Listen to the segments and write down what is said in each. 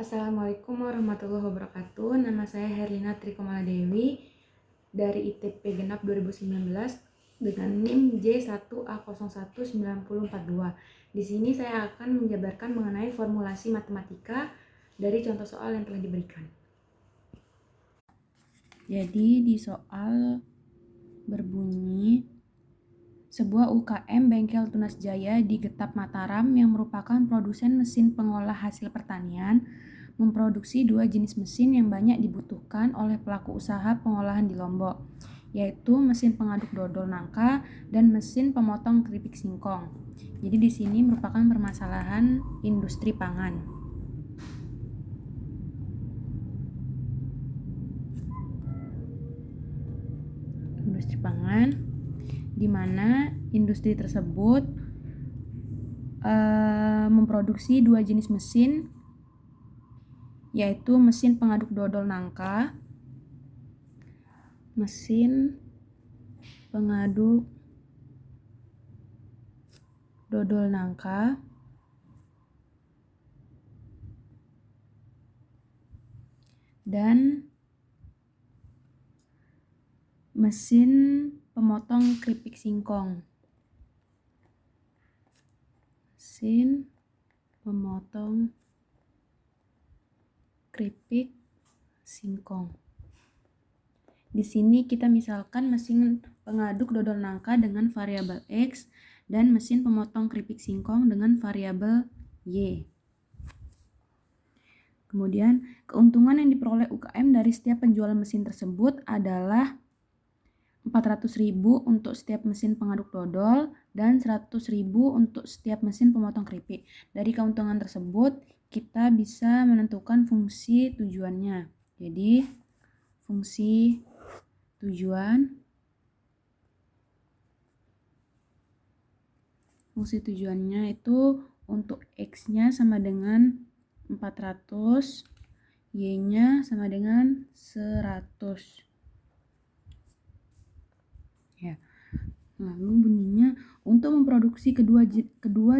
Assalamualaikum warahmatullahi wabarakatuh. Nama saya Herlina Trikomaladewi dari ITP Genap 2019 dengan NIM J1A019042. Di sini saya akan menjabarkan mengenai formulasi matematika dari contoh soal yang telah diberikan. Jadi di soal berbunyi sebuah UKM Bengkel Tunas Jaya di Getap Mataram yang merupakan produsen mesin pengolah hasil pertanian memproduksi dua jenis mesin yang banyak dibutuhkan oleh pelaku usaha pengolahan di Lombok, yaitu mesin pengaduk dodol nangka dan mesin pemotong keripik singkong. Jadi di sini merupakan permasalahan industri pangan. Industri pangan di mana industri tersebut memproduksi dua jenis mesin, yaitu mesin pengaduk dodol nangka, mesin pengaduk dodol nangka, dan mesin pemotong keripik singkong. Mesin pemotong keripik singkong. Di sini kita misalkan mesin pengaduk dodol nangka dengan variabel X dan mesin pemotong keripik singkong dengan variabel Y. Kemudian, keuntungan yang diperoleh UKM dari setiap penjualan mesin tersebut adalah 400.000 untuk setiap mesin pengaduk dodol dan 100.000 untuk setiap mesin pemotong keripik. Dari keuntungan tersebut, kita bisa menentukan fungsi tujuannya. Jadi, fungsi tujuannya itu untuk X-nya sama dengan 400, Y-nya sama dengan 100. Ya. Lalu bunyinya, untuk memproduksi kedua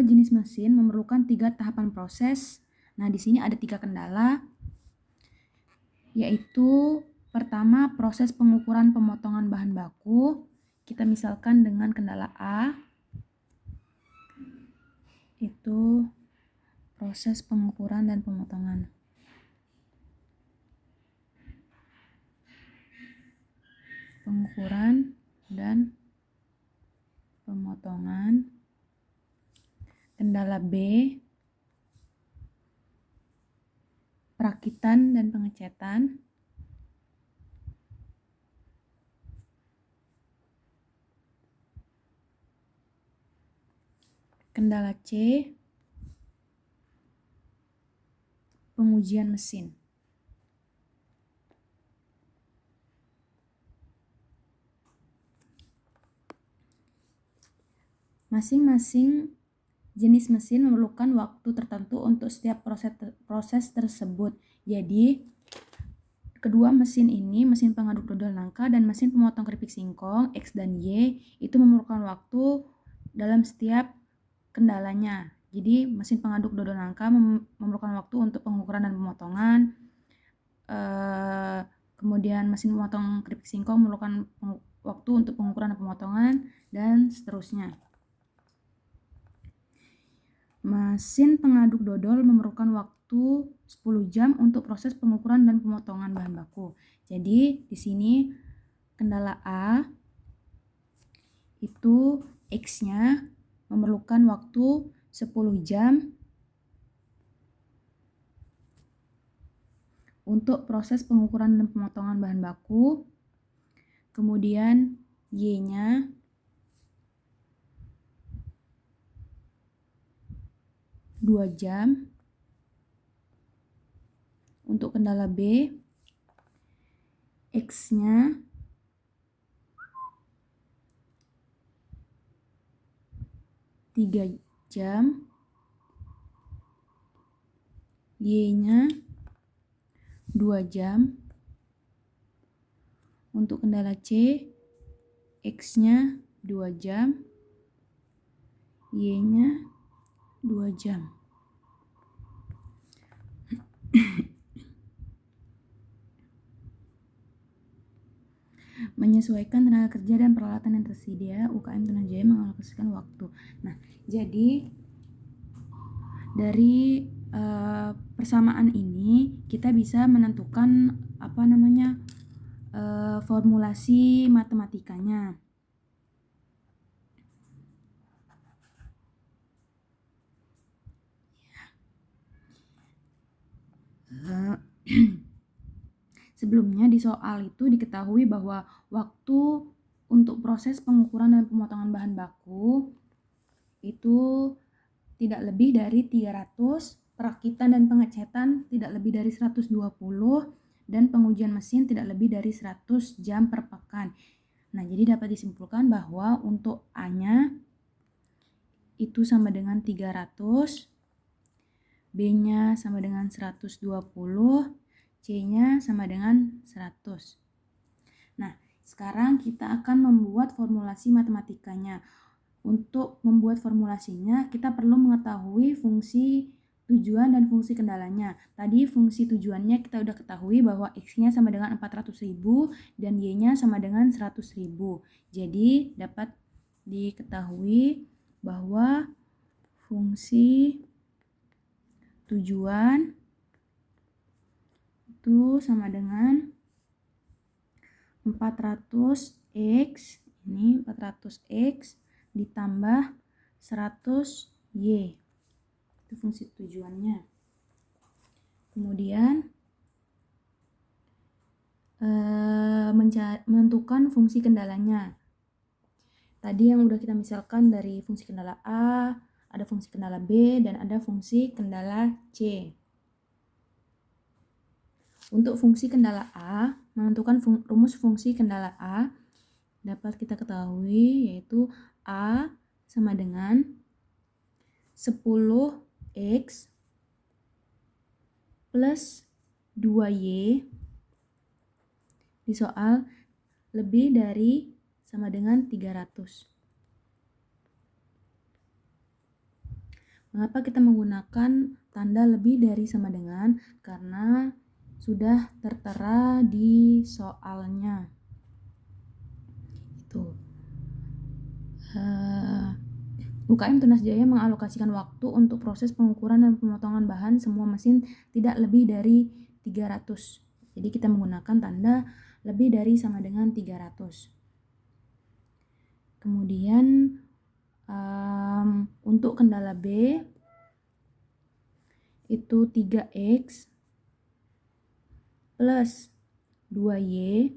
jenis mesin memerlukan 3 tahapan proses. Nah, di sini ada 3 kendala, yaitu pertama, proses pengukuran pemotongan bahan baku. Kita misalkan dengan kendala A, itu proses pengukuran dan pemotongan. Pengukuran dan pemotongan. Kendala B, perakitan dan pengecetan. Kendala C, pengujian mesin. Masing-masing jenis mesin memerlukan waktu tertentu untuk setiap proses tersebut. Jadi, kedua mesin ini, mesin pengaduk dodol nangka dan mesin pemotong keripik singkong, X dan Y, itu memerlukan waktu dalam setiap kendalanya. Jadi, mesin pengaduk dodol nangka memerlukan waktu untuk pengukuran dan pemotongan. Kemudian mesin pemotong keripik singkong memerlukan waktu untuk pengukuran dan pemotongan, dan seterusnya. Mesin pengaduk dodol memerlukan waktu 10 jam untuk proses pengukuran dan pemotongan bahan baku. Jadi di sini kendala A itu X-nya memerlukan waktu 10 jam untuk proses pengukuran dan pemotongan bahan baku. Kemudian Y-nya dua jam. Untuk kendala B, X-nya 3 jam, Y-nya 2 jam. Untuk kendala C, X-nya 2 jam, Y-nya 2 jam. Menyesuaikan tenaga kerja dan peralatan yang tersedia, UKM Tunas Jaya mengalokasikan waktu. Nah, jadi dari persamaan ini kita bisa menentukan formulasi matematikanya. Sebelumnya di soal itu diketahui bahwa waktu untuk proses pengukuran dan pemotongan bahan baku itu tidak lebih dari 300, perakitan dan pengecetan tidak lebih dari 120, dan pengujian mesin tidak lebih dari 100 jam per pekan. Nah, jadi dapat disimpulkan bahwa untuk A-nya itu sama dengan 300, B-nya sama dengan 120, C-nya sama dengan 100. Nah, sekarang kita akan membuat formulasi matematikanya. Untuk membuat formulasinya, kita perlu mengetahui fungsi tujuan dan fungsi kendalanya. Tadi fungsi tujuannya kita udah ketahui bahwa X-nya sama dengan 400.000 dan Y-nya sama dengan 100.000. Jadi, dapat diketahui bahwa fungsi tujuan itu sama dengan 400X, ini 400X ditambah 100Y. Itu fungsi tujuannya. Kemudian menentukan fungsi kendalanya. Tadi yang udah kita misalkan dari fungsi kendala A, ada fungsi kendala B, dan ada fungsi kendala C. Untuk fungsi kendala A, menentukan rumus fungsi kendala A dapat kita ketahui yaitu A sama dengan 10X plus 2Y di soal lebih dari sama dengan 300. Mengapa kita menggunakan tanda lebih dari sama dengan? Karena sudah tertera di soalnya. Itu. UKM Tunas Jaya mengalokasikan waktu untuk proses pengukuran dan pemotongan bahan semua mesin tidak lebih dari 300. Jadi kita menggunakan tanda lebih dari sama dengan 300. Kemudian untuk kendala B itu 3X plus 2Y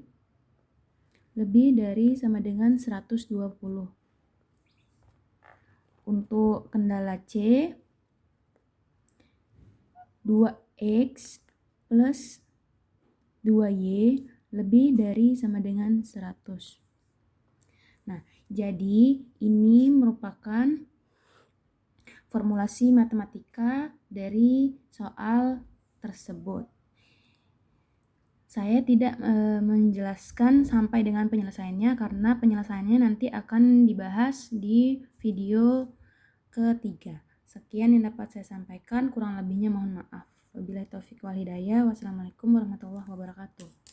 lebih dari sama dengan 120. Untuk kendala C 2X plus 2Y lebih dari sama dengan 100. Nah, jadi ini merupakan formulasi matematika dari soal tersebut. Saya tidak menjelaskan sampai dengan penyelesaiannya karena penyelesaiannya nanti akan dibahas di video ketiga. Sekian yang dapat saya sampaikan, kurang lebihnya mohon maaf. Wabillahi taufiq wal hidayah. Wassalamualaikum warahmatullahi wabarakatuh.